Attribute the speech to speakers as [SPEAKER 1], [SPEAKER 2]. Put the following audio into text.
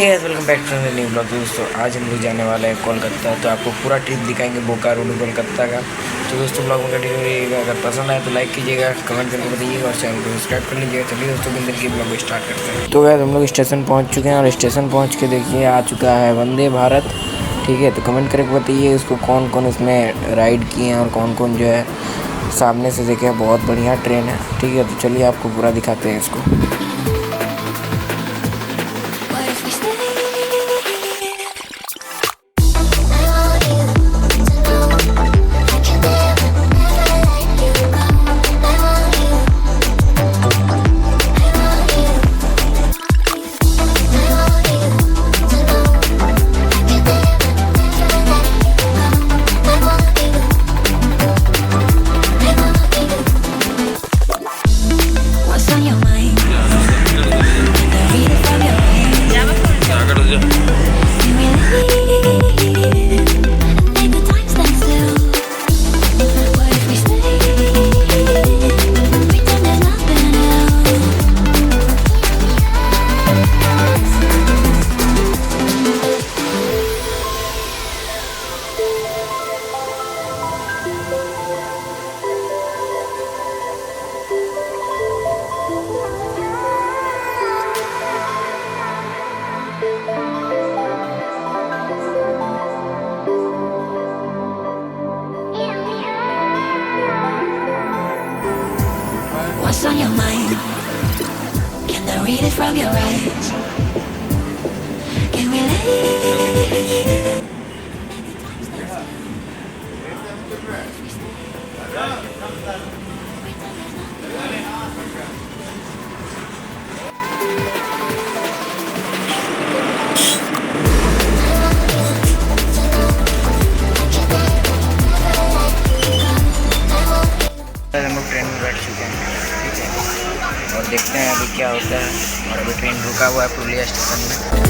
[SPEAKER 1] Welcome back to new blog. दोस्तों आज हम लोग जाने वाले हैं कोलकाता, तो आपको पूरा ट्रिप दिखाएंगे बोकारो टू कोलकाता का। तो दोस्तों ब्लॉग में कंटिन्यू रहिएगा। अगर पसंद आए तो लाइक कीजिएगा, कमेंट करके बताइएगा और चैनल को सब्सक्राइब कर लीजिएगा। चलिए दोस्तों दिन की ब्लॉग को स्टार्ट करते हैं। तो वैसे हम लोग स्टेशन पहुँच चुके हैं और स्टेशन पहुँच के देखिए आ चुका है वंदे भारत। ठीक है, तो कमेंट करके बताइए इसको कौन कौन इसमें राइड किए हैं और कौन कौन जो है सामने से देखे। बहुत बढ़िया ट्रेन है। ठीक है, तो चलिए आपको पूरा दिखाते हैं इसको।
[SPEAKER 2] What's on your mind? Can I read it from your eyes? Can we relate?
[SPEAKER 1] हम लोग ट्रेन में बैठ चुके हैं। ठीक है, और देखते हैं अभी क्या होता है। और अभी ट्रेन रुका हुआ है पुलिया स्टेशन में।